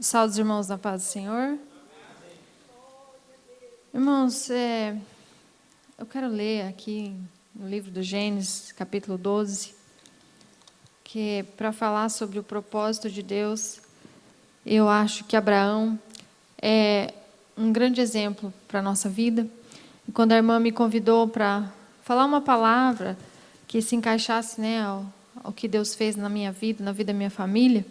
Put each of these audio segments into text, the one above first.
Salve os irmãos na paz do Senhor. Irmãos, eu quero ler aqui no livro do Gênesis, capítulo 12, que é para falar sobre o propósito de Deus. Eu acho que Abraão é um grande exemplo para a nossa vida. E quando a irmã me convidou para falar uma palavra que se encaixasse, ao que Deus fez na minha vida, na vida da minha família,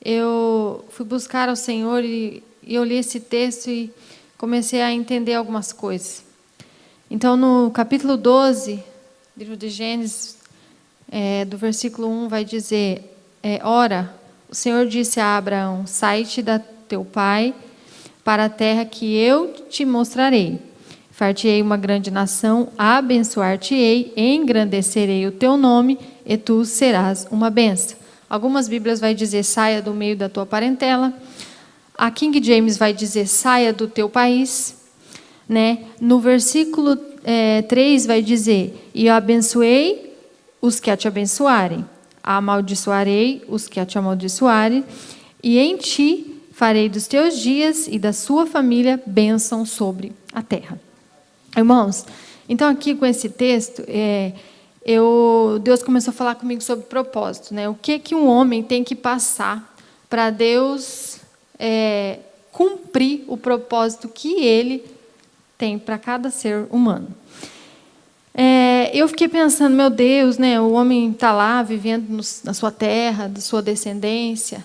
eu fui buscar ao Senhor e eu li esse texto e comecei a entender algumas coisas. Então, no capítulo 12, livro de Gênesis, do versículo 1, vai dizer: Ora, o Senhor disse a Abraão: sai-te da teu pai para a terra que eu te mostrarei. Far-te-ei uma grande nação, abençoar-te-ei, engrandecerei o teu nome, e tu serás uma bênção. Algumas Bíblias vai dizer: saia do meio da tua parentela. A King James vai dizer: saia do teu país. No versículo 3 vai dizer: e eu abençoei os que a te abençoarem, amaldiçoarei os que a te amaldiçoarem, e em ti farei dos teus dias e da sua família bênção sobre a terra. Irmãos, então aqui com esse texto, Deus começou a falar comigo sobre propósito, O que um homem tem que passar para Deus cumprir o propósito que Ele tem para cada ser humano. Eu fiquei pensando, meu Deus, o homem está lá vivendo na sua terra, da sua descendência.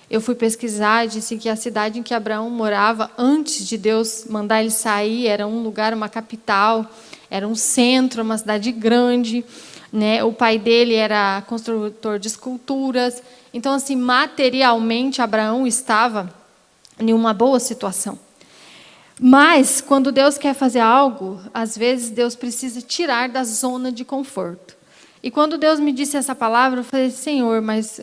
Eu fui pesquisar e disse que a cidade em que Abraão morava, antes de Deus mandar ele sair, era um lugar, uma capital, era um centro, uma cidade grande. O pai dele era construtor de esculturas. Então, assim, materialmente, Abraão estava em uma boa situação. Mas, quando Deus quer fazer algo, às vezes Deus precisa tirar da zona de conforto. E quando Deus me disse essa palavra, eu falei: Senhor, mas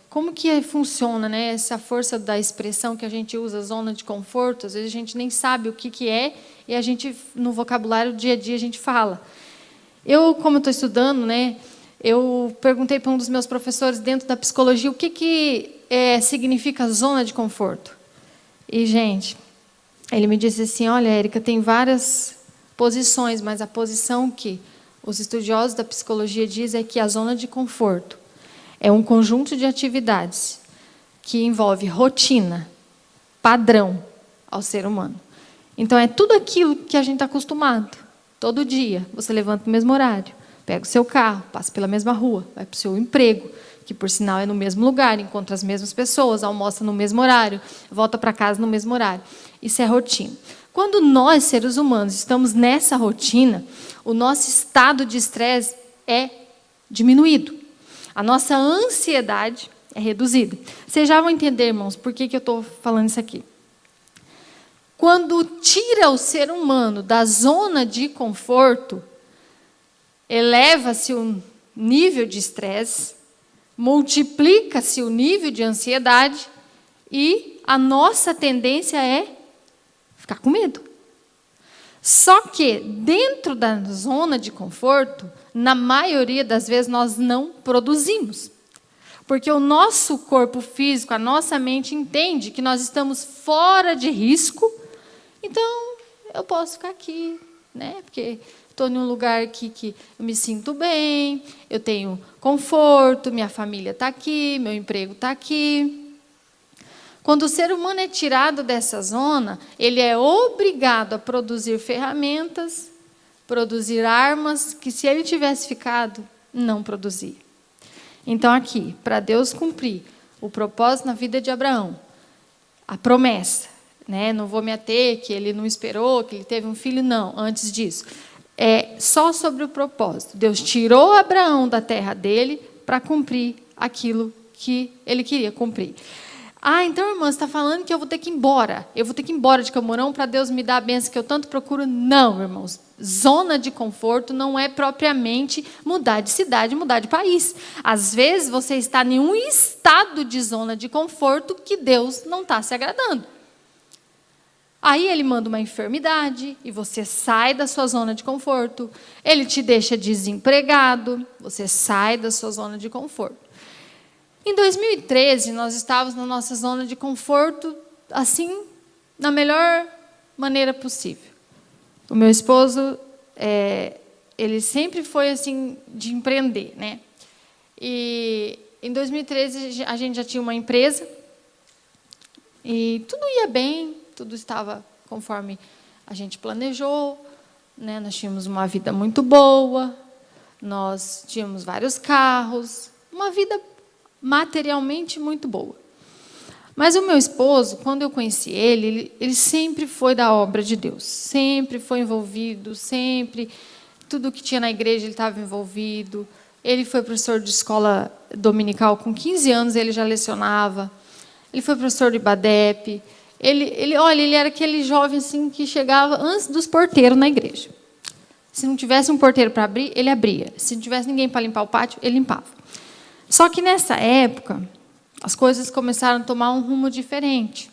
como que funciona, essa força da expressão que a gente usa, zona de conforto? Às vezes a gente nem sabe o que é, e a gente, no vocabulário, dia a dia, a gente fala. Como eu estou estudando, eu perguntei para um dos meus professores dentro da psicologia o que significa zona de conforto. E, gente, ele me disse assim: olha, Érica, tem várias posições, mas a posição que os estudiosos da psicologia dizem é que a zona de conforto é um conjunto de atividades que envolve rotina, padrão ao ser humano. Então, é tudo aquilo que a gente está acostumado. Todo dia, você levanta no mesmo horário, pega o seu carro, passa pela mesma rua, vai para o seu emprego, que, por sinal, é no mesmo lugar, encontra as mesmas pessoas, almoça no mesmo horário, volta para casa no mesmo horário. Isso é rotina. Quando nós, seres humanos, estamos nessa rotina, o nosso estado de estresse é diminuído. A nossa ansiedade é reduzida. Vocês já vão entender, irmãos, por que eu estou falando isso aqui. Quando tira o ser humano da zona de conforto, eleva-se o nível de estresse, multiplica-se o nível de ansiedade e a nossa tendência é ficar com medo. Só que, dentro da zona de conforto, na maioria das vezes, nós não produzimos. Porque o nosso corpo físico, a nossa mente entende que nós estamos fora de risco. Então, eu posso ficar aqui, porque estou em um lugar que eu me sinto bem, eu tenho conforto, minha família está aqui, meu emprego está aqui. Quando o ser humano é tirado dessa zona, ele é obrigado a produzir ferramentas, produzir armas, que se ele tivesse ficado, não produzia. Então, aqui, para Deus cumprir o propósito na vida de Abraão, a promessa, não vou me ater que ele não esperou, que ele teve um filho, não, antes disso. É só sobre o propósito. Deus tirou Abraão da terra dele para cumprir aquilo que ele queria cumprir. Então, irmã, você está falando que eu vou ter que ir embora. Eu vou ter que ir embora de Camorão para Deus me dar a bênção que eu tanto procuro? Não, irmãos. Zona de conforto não é propriamente mudar de cidade, mudar de país. Às vezes, você está em um estado de zona de conforto que Deus não está se agradando. Aí ele manda uma enfermidade e você sai da sua zona de conforto. Ele te deixa desempregado, você sai da sua zona de conforto. Em 2013, nós estávamos na nossa zona de conforto, assim, na melhor maneira possível. O meu esposo, ele sempre foi assim, de empreender, né? E em 2013, a gente já tinha uma empresa, e tudo ia bem, tudo estava conforme a gente planejou, né? Nós tínhamos uma vida muito boa, nós tínhamos vários carros, uma vida materialmente muito boa. Mas o meu esposo, quando eu conheci ele sempre foi da obra de Deus, sempre foi envolvido, sempre, tudo que tinha na igreja ele estava envolvido. Ele foi professor de escola dominical, com 15 anos ele já lecionava, ele foi professor de IBADEP, ele era aquele jovem assim, que chegava antes dos porteiros na igreja. Se não tivesse um porteiro para abrir, ele abria. Se não tivesse ninguém para limpar o pátio, ele limpava. Só que nessa época, as coisas começaram a tomar um rumo diferente.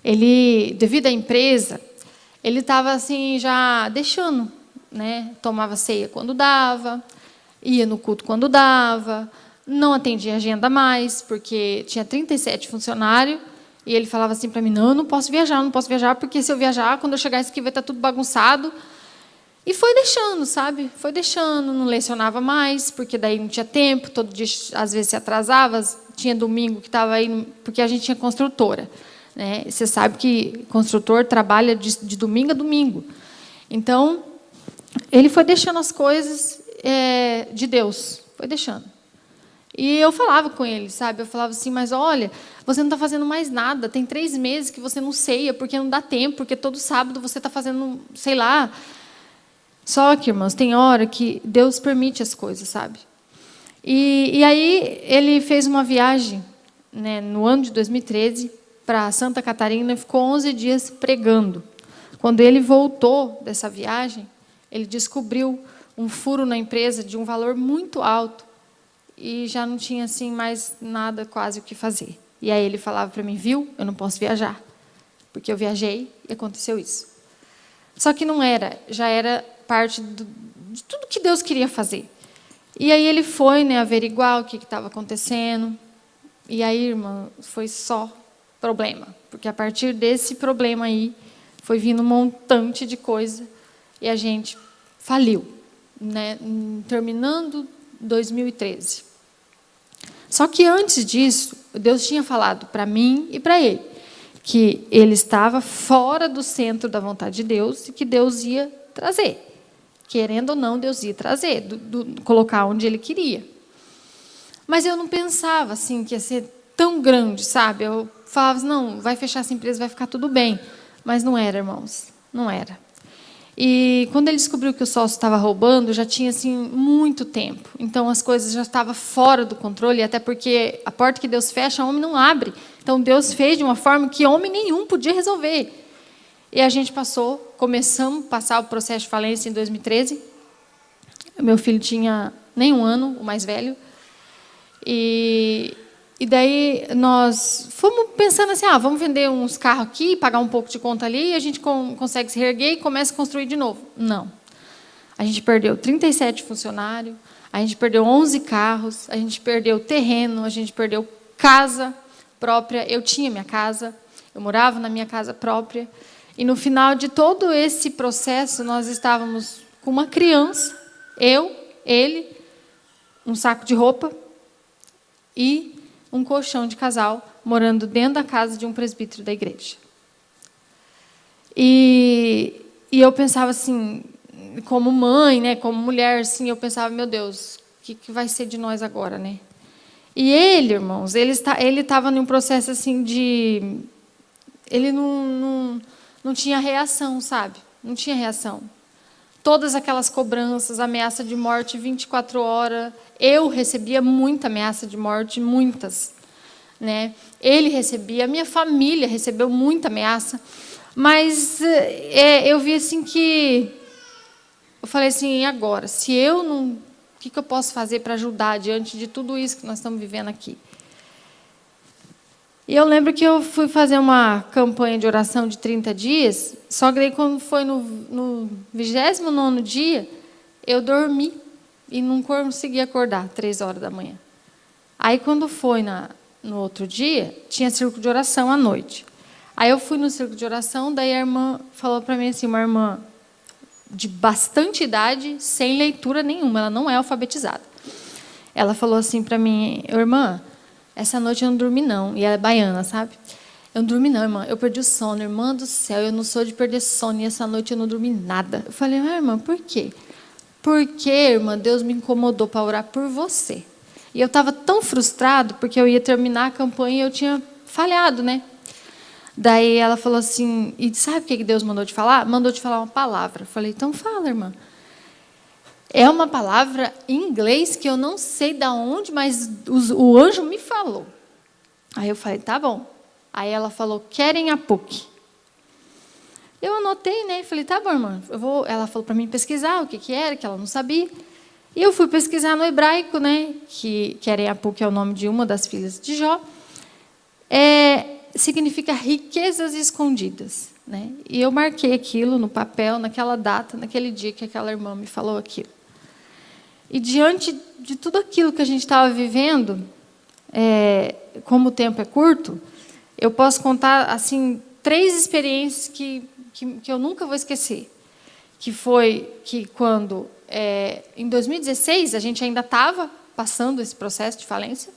Ele, devido à empresa, ele estava assim já deixando, né? Tomava ceia quando dava, ia no culto quando dava, não atendia agenda mais, porque tinha 37 funcionários, e ele falava assim para mim, não, eu não posso viajar, porque se eu viajar, quando eu chegar isso aqui vai estar tudo bagunçado. E foi deixando, sabe? Foi deixando, não lecionava mais, porque daí não tinha tempo, todo dia, às vezes, se atrasava, tinha domingo que estava aí, porque a gente tinha construtora, né? Você sabe que construtor trabalha de domingo a domingo. Então, ele foi deixando as coisas de Deus, foi deixando. E eu falava com ele, sabe? Eu falava assim, mas olha, você não está fazendo mais nada, tem 3 meses que você não ceia, porque não dá tempo, porque todo sábado você está fazendo, sei lá. Só que, irmãos, tem hora que Deus permite as coisas, sabe? E aí ele fez uma viagem, né, no ano de 2013 para Santa Catarina e ficou 11 dias pregando. Quando ele voltou dessa viagem, ele descobriu um furo na empresa de um valor muito alto e já não tinha assim mais nada quase o que fazer. E aí ele falava para mim, viu, eu não posso viajar, porque eu viajei e aconteceu isso. Só que não era, já era parte de tudo que Deus queria fazer. E aí ele foi, né, averiguar o que estava acontecendo. E aí, irmã, foi só problema. Porque a partir desse problema aí, foi vindo um montante de coisa e a gente faliu, né, terminando 2013. Só que antes disso, Deus tinha falado para mim e para ele que ele estava fora do centro da vontade de Deus e que Deus ia trazer. Querendo ou não, Deus ia trazer, colocar onde ele queria. Mas eu não pensava assim que ia ser tão grande, sabe? Eu falava assim, não, vai fechar essa empresa, vai ficar tudo bem. Mas não era, irmãos, não era. E quando ele descobriu que o sócio estava roubando, já tinha assim muito tempo. Então as coisas já estavam fora do controle, até porque a porta que Deus fecha, o homem não abre. Então Deus fez de uma forma que homem nenhum podia resolver. E a gente começamos a passar o processo de falência em 2013. Meu filho tinha nem 1 ano, o mais velho. E daí nós fomos pensando assim, vamos vender uns carros aqui, pagar um pouco de conta ali, e a gente consegue se reerguer e começa a construir de novo. Não. A gente perdeu 37 funcionários, a gente perdeu 11 carros, a gente perdeu terreno, a gente perdeu casa própria. Eu tinha minha casa, eu morava na minha casa própria. E no final de todo esse processo, nós estávamos com uma criança, eu, ele, um saco de roupa e um colchão de casal, morando dentro da casa de um presbítero da igreja. E eu pensava assim, como mãe, né, como mulher, assim, eu pensava, meu Deus, o que vai ser de nós agora, né? E ele, irmãos, ele estava num processo assim de... Ele não tinha reação, sabe? Não tinha reação. Todas aquelas cobranças, ameaça de morte 24 horas. Eu recebia muita ameaça de morte, muitas, né? Ele recebia, a minha família recebeu muita ameaça. Mas eu vi assim que... Eu falei assim, e agora? Se eu não... O que eu posso fazer para ajudar diante de tudo isso que nós estamos vivendo aqui? E eu lembro que eu fui fazer uma campanha de oração de 30 dias, só que daí, quando foi no 29º dia, eu dormi e não consegui acordar, 3 horas da manhã. Aí, quando foi no outro dia, tinha círculo de oração à noite. Aí eu fui no círculo de oração, daí a irmã falou para mim assim, uma irmã de bastante idade, sem leitura nenhuma, ela não é alfabetizada. Ela falou assim para mim, irmã, essa noite eu não dormi não, e ela é baiana, sabe? Eu não dormi não, irmã, eu perdi o sono, irmã do céu, eu não sou de perder sono, e essa noite eu não dormi nada. Eu falei, irmã, por quê? Porque, irmã, Deus me incomodou para orar por você. E eu estava tão frustrado, porque eu ia terminar a campanha e eu tinha falhado, né? Daí ela falou assim, e sabe o que Deus mandou te falar? Mandou te falar uma palavra. Eu falei, então fala, irmã. É uma palavra em inglês que eu não sei de onde, mas o anjo me falou. Aí eu falei, tá bom. Aí ela falou, querem a PUC. Eu anotei, né? Falei, tá bom, irmã. Ela falou para mim pesquisar o que era, que ela não sabia. E eu fui pesquisar no hebraico, né? Que querem a PUC é o nome de uma das filhas de Jó. Significa riquezas escondidas, né? E eu marquei aquilo no papel, naquela data, naquele dia que aquela irmã me falou aquilo. E diante de tudo aquilo que a gente estava vivendo, como o tempo é curto, eu posso contar assim 3 experiências que eu nunca vou esquecer. Que foi que quando, em 2016, a gente ainda estava passando esse processo de falência,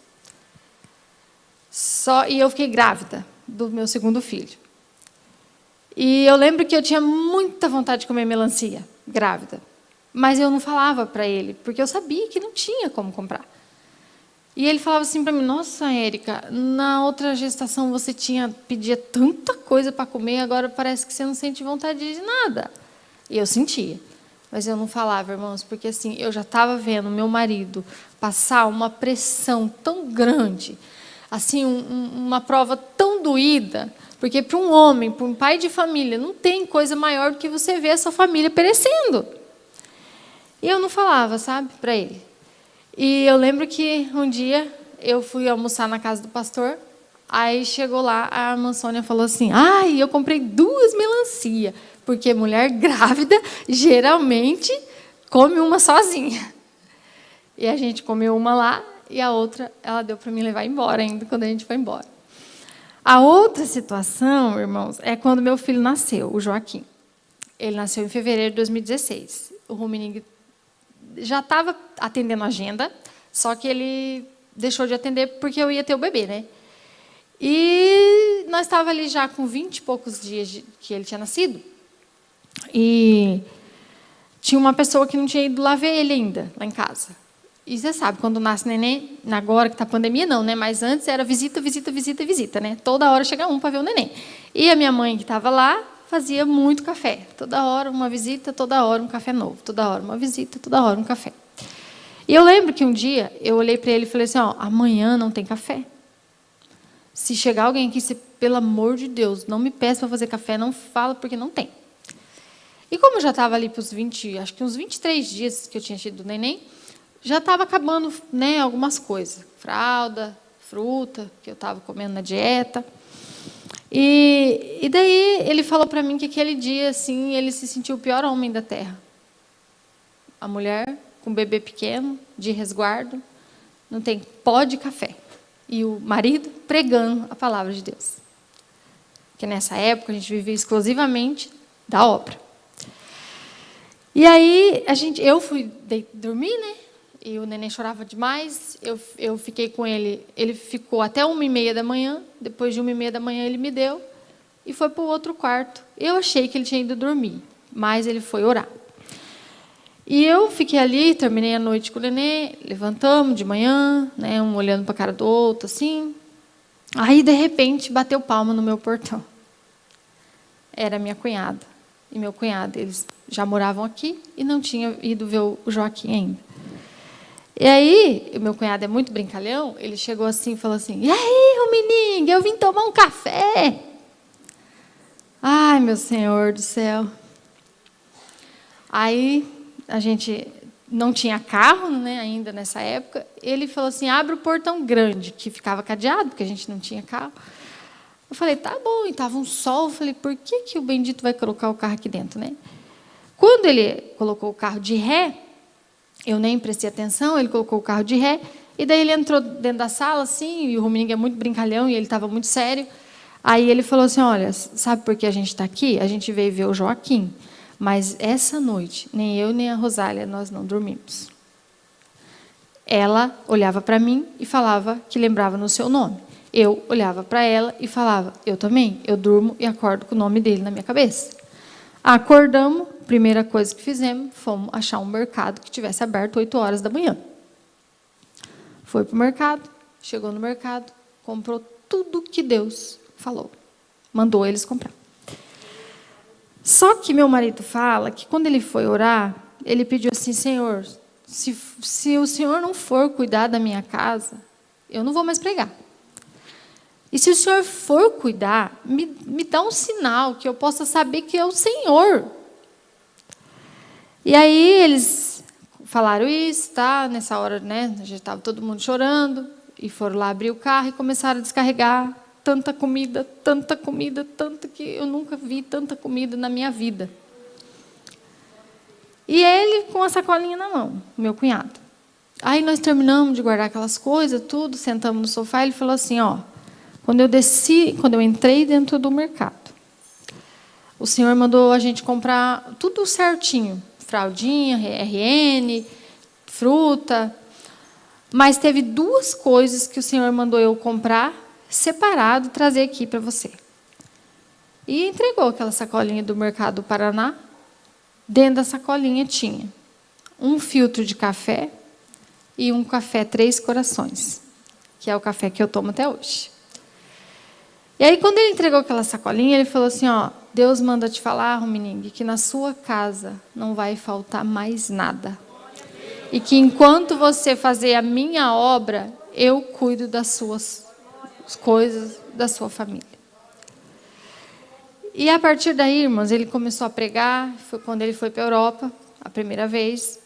e eu fiquei grávida do meu segundo filho. E eu lembro que eu tinha muita vontade de comer melancia, grávida. Mas eu não falava para ele, porque eu sabia que não tinha como comprar. E ele falava assim para mim, nossa, Érica, na outra gestação você pedia tanta coisa para comer, agora parece que você não sente vontade de nada. E eu sentia. Mas eu não falava, irmãos, porque assim, eu já estava vendo meu marido passar uma pressão tão grande, assim, uma prova tão doída, porque para um homem, para um pai de família, não tem coisa maior do que você ver a sua família perecendo. E eu não falava, sabe, para ele. E eu lembro que um dia eu fui almoçar na casa do pastor, aí chegou lá, a irmã Sônia falou assim, eu comprei 2 melancia, porque mulher grávida geralmente come uma sozinha. E a gente comeu uma lá, e a outra ela deu para mim levar embora ainda, quando a gente foi embora. A outra situação, irmãos, é quando meu filho nasceu, o Joaquim. Ele nasceu em fevereiro de 2016. O Ruminig já estava atendendo a agenda, só que ele deixou de atender porque eu ia ter o bebê, né? E nós estávamos ali já com 20 e poucos dias que ele tinha nascido, e tinha uma pessoa que não tinha ido lá ver ele ainda, lá em casa. E você sabe, quando nasce neném, agora que está a pandemia, não, né? Mas antes era visita, né? Toda hora chega um para ver o neném. E a minha mãe, que estava lá, fazia muito café. Toda hora uma visita, toda hora um café novo. Toda hora uma visita, toda hora um café. E eu lembro que um dia eu olhei para ele e falei assim, amanhã não tem café. Se chegar alguém aqui, pelo amor de Deus, não me peça para fazer café, não fala, porque não tem. E como eu já estava ali para os acho que uns 23 dias que eu tinha tido o neném, já estava acabando, né, algumas coisas. Fralda, fruta, que eu estava comendo na dieta. E daí ele falou para mim que aquele dia, assim, ele se sentiu o pior homem da terra. A mulher com um bebê pequeno, de resguardo, não tem pó de café. E o marido pregando a palavra de Deus. Porque nessa época a gente vivia exclusivamente da obra. E aí eu fui dormir, né? E o neném chorava demais. Eu fiquei com ele. Ele ficou até 1h30 da manhã. Depois de 1h30 da manhã ele me deu e foi para o outro quarto. Eu achei que ele tinha ido dormir, mas ele foi orar. E eu fiquei ali, terminei a noite com o neném, levantamos de manhã, né, um olhando para a cara do outro, assim. Aí, de repente, bateu palma no meu portão. Era minha cunhada. E meu cunhado, eles já moravam aqui e não tinham ido ver o Joaquim ainda. E aí, o meu cunhado é muito brincalhão, ele chegou assim e falou assim, e aí, Ruminig, eu vim tomar um café. Ai, meu Senhor do céu. Aí, a gente não tinha carro, né, ainda nessa época. Ele falou assim, abre o portão grande, que ficava cadeado, porque a gente não tinha carro. Eu falei, tá bom, e estava um sol. Eu falei, por que o bendito vai colocar o carro aqui dentro, né? Quando ele colocou o carro de ré, eu nem prestei atenção, ele colocou o carro de ré, E daí ele entrou dentro da sala, assim, e o Rummenigge é muito brincalhão, e ele estava muito sério. Aí ele falou assim, olha, sabe por que a gente está aqui? A gente veio ver o Joaquim, mas essa noite, nem eu nem a Rosália, nós não dormimos. Ela olhava para mim e falava que lembrava no seu nome. Eu olhava para ela e falava, eu também, eu durmo e acordo com o nome dele na minha cabeça. Acordamos, primeira coisa que fizemos, fomos achar um mercado que tivesse aberto 8 horas da manhã. Foi para o mercado, chegou no mercado, comprou tudo que Deus falou. Mandou eles comprar. Só que meu marido fala que quando ele foi orar, ele pediu assim, Senhor, se o Senhor não for cuidar da minha casa, eu não vou mais pregar. E se o Senhor for cuidar, me dá um sinal que eu possa saber que é o Senhor. E aí eles falaram isso, tá? Nessa hora, né? Já estava todo mundo chorando. E foram lá abrir o carro e começaram a descarregar tanta comida, tanto que eu nunca vi tanta comida na minha vida. E ele com a sacolinha na mão, meu cunhado. Aí nós terminamos de guardar aquelas coisas, tudo, sentamos no sofá, ele falou assim, ó, quando eu entrei dentro do mercado, o Senhor mandou a gente comprar tudo certinho, fraldinha, RN, fruta, mas teve 2 coisas que o Senhor mandou eu comprar, separado, trazer aqui para você. E entregou aquela sacolinha do Mercado do Paraná. Dentro da sacolinha tinha um filtro de café e um café 3 Corações, que é o café que eu tomo até hoje. E aí, quando ele entregou aquela sacolinha, ele falou assim, ó, Deus manda te falar, Rummenigge, que na sua casa não vai faltar mais nada. E que enquanto você fazer a minha obra, eu cuido das suas coisas, da sua família. E a partir daí, irmãos, ele começou a pregar, foi quando ele foi para a Europa, a primeira vez.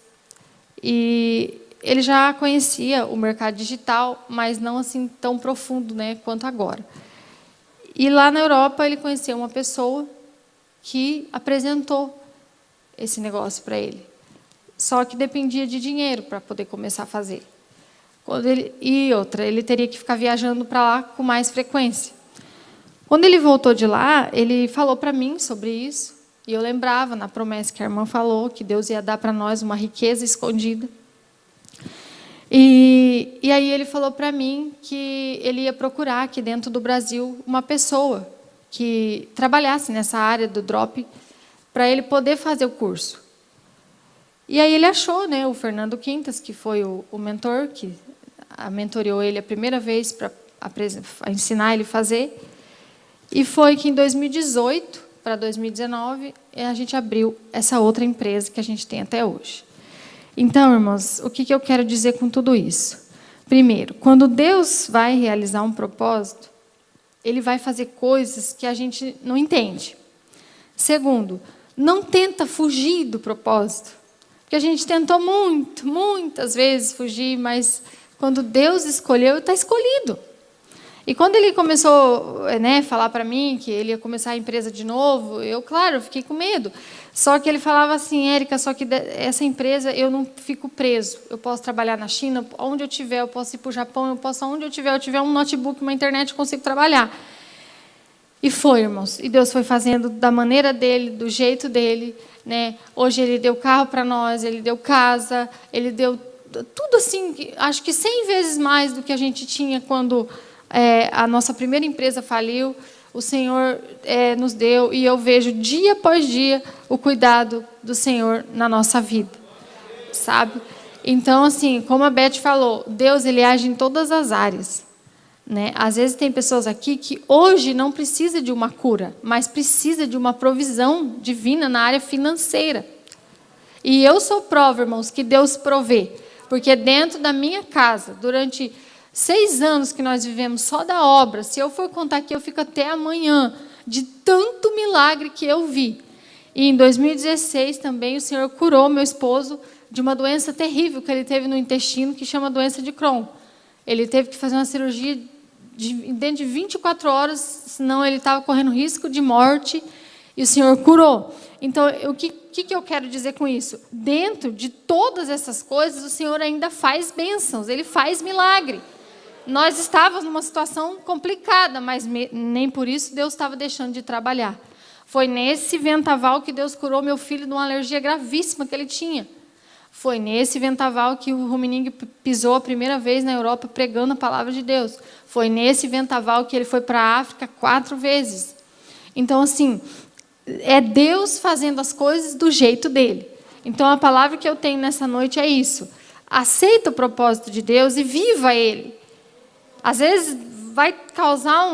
E ele já conhecia o mercado digital, mas não assim tão profundo, né, quanto agora. E lá na Europa ele conheceu uma pessoa que apresentou esse negócio para ele. Só que dependia de dinheiro para poder começar a fazer. Ele teria que ficar viajando para lá com mais frequência. Quando ele voltou de lá, ele falou para mim sobre isso. E eu lembrava na promessa que a irmã falou, que Deus ia dar para nós uma riqueza escondida. E aí ele falou para mim que ele ia procurar aqui dentro do Brasil uma pessoa que trabalhasse nessa área do drop para ele poder fazer o curso. E aí ele achou, né, o Fernando Quintas, que foi o mentor, que mentoreou ele a primeira vez para ensinar ele a fazer. E foi que em 2018 para 2019 a gente abriu essa outra empresa que a gente tem até hoje. Então, irmãos, o que eu quero dizer com tudo isso? Primeiro, quando Deus vai realizar um propósito, Ele vai fazer coisas que a gente não entende. Segundo, não tenta fugir do propósito. Porque a gente tentou muitas vezes fugir, mas quando Deus escolheu, está escolhido. E quando ele começou, né, a falar para mim que ele ia começar a empresa de novo, eu, claro, fiquei com medo. Só que ele falava assim, Érica, só que essa empresa eu não fico preso. Eu posso trabalhar na China, onde eu estiver, eu posso ir para o Japão, eu posso, onde eu tiver um notebook, uma internet, eu consigo trabalhar. E foi, irmãos. E Deus foi fazendo da maneira dele, do jeito dele, né? Hoje ele deu carro para nós, ele deu casa, ele deu tudo assim, acho que 100 vezes mais do que a gente tinha quando a nossa primeira empresa faliu. O Senhor nos deu, e eu vejo dia após dia o cuidado do Senhor na nossa vida, sabe? Então, assim, como a Beth falou, Deus ele age em todas as áreas, né? Às vezes tem pessoas aqui que hoje não precisa de uma cura, mas precisa de uma provisão divina na área financeira. E eu sou prova, irmãos, que Deus provê, porque dentro da minha casa, durante 6 anos que nós vivemos só da obra, se eu for contar aqui, eu fico até amanhã, de tanto milagre que eu vi. E em 2016 também o Senhor curou meu esposo de uma doença terrível que ele teve no intestino, que chama doença de Crohn. Ele teve que fazer uma cirurgia dentro de 24 horas, senão ele estava correndo risco de morte, e o Senhor curou. Então, o que que eu quero dizer com isso? Dentro de todas essas coisas, o Senhor ainda faz bênçãos, Ele faz milagre. Nós estávamos numa situação complicada, mas nem por isso Deus estava deixando de trabalhar. Foi nesse vendaval que Deus curou meu filho de uma alergia gravíssima que ele tinha. Foi nesse vendaval que o Rummenigge pisou a primeira vez na Europa pregando a palavra de Deus. Foi nesse vendaval que ele foi para a África 4 vezes. Então, assim, é Deus fazendo as coisas do jeito dele. Então, a palavra que eu tenho nessa noite é isso. Aceita o propósito de Deus e viva ele. Às vezes vai causar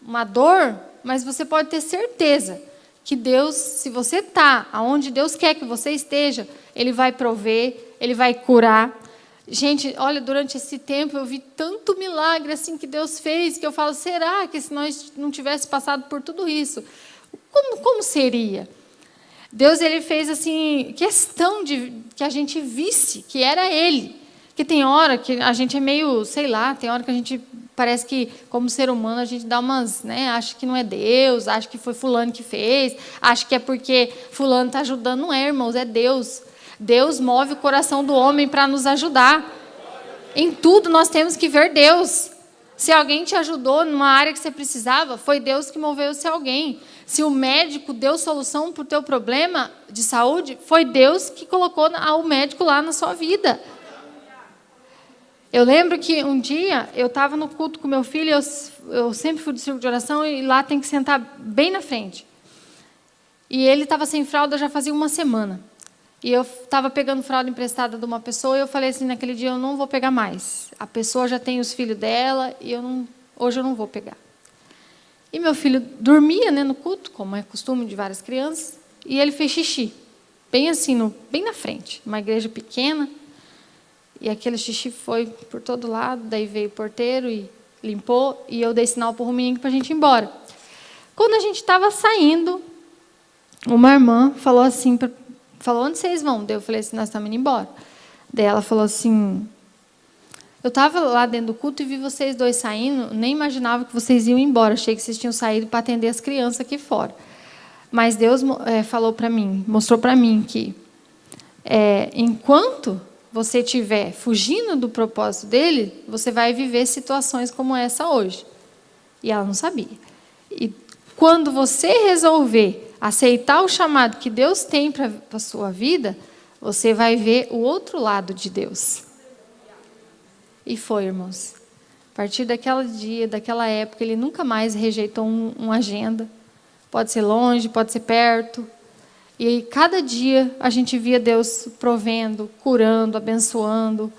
uma dor, mas você pode ter certeza que Deus, se você está onde Deus quer que você esteja, Ele vai prover, Ele vai curar. Gente, olha, durante esse tempo eu vi tanto milagre assim que Deus fez, que eu falo, será que se nós não tivesse passado por tudo isso, como seria? Deus, Ele fez assim, questão de que a gente visse que era Ele. Porque tem hora que a gente é meio, sei lá, tem hora que a gente parece que, como ser humano, a gente dá umas, né, acha que não é Deus, acha que foi fulano que fez, acha que é porque fulano está ajudando. Não é, irmãos, é Deus. Deus move o coração do homem para nos ajudar. Em tudo nós temos que ver Deus. Se alguém te ajudou numa área que você precisava, foi Deus que moveu-se alguém. Se o médico deu solução para o teu problema de saúde, foi Deus que colocou o médico lá na sua vida. Eu lembro que um dia eu estava no culto com meu filho, eu sempre fui do círculo de oração e lá tem que sentar bem na frente. E ele estava sem fralda já fazia uma semana. E eu estava pegando fralda emprestada de uma pessoa e eu falei assim, naquele dia eu não vou pegar mais. A pessoa já tem os filhos dela e hoje eu não vou pegar. E meu filho dormia, né, no culto, como é costume de várias crianças, e ele fez xixi, bem assim, bem na frente, uma igreja pequena. E aquele xixi foi por todo lado, daí veio o porteiro e limpou, e eu dei sinal para o Rummenigge para a gente ir embora. Quando a gente estava saindo, uma irmã falou assim, falou, onde vocês vão? Daí eu falei assim, nós estamos indo embora. Daí ela falou assim, eu estava lá dentro do culto e vi vocês dois saindo, nem imaginava que vocês iam embora, achei que vocês tinham saído para atender as crianças aqui fora. Mas Deus falou para mim, mostrou para mim que enquanto você estiver fugindo do propósito dele, você vai viver situações como essa hoje. E ela não sabia. E quando você resolver aceitar o chamado que Deus tem para a sua vida, você vai ver o outro lado de Deus. E foi, irmãos. A partir daquele dia, daquela época, ele nunca mais rejeitou uma agenda. Pode ser longe, pode ser perto. E cada dia a gente via Deus provendo, curando, abençoando.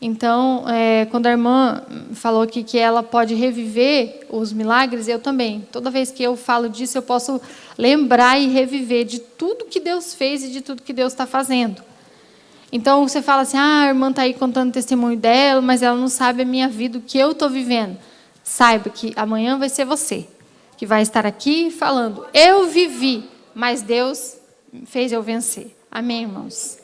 Então, quando a irmã falou que ela pode reviver os milagres, eu também. Toda vez que eu falo disso, eu posso lembrar e reviver de tudo que Deus fez e de tudo que Deus está fazendo. Então, você fala assim, a irmã está aí contando o testemunho dela, mas ela não sabe a minha vida, o que eu estou vivendo. Saiba que amanhã vai ser você, que vai estar aqui falando, eu vivi, mas Deus fez eu vencer. Amém, irmãos?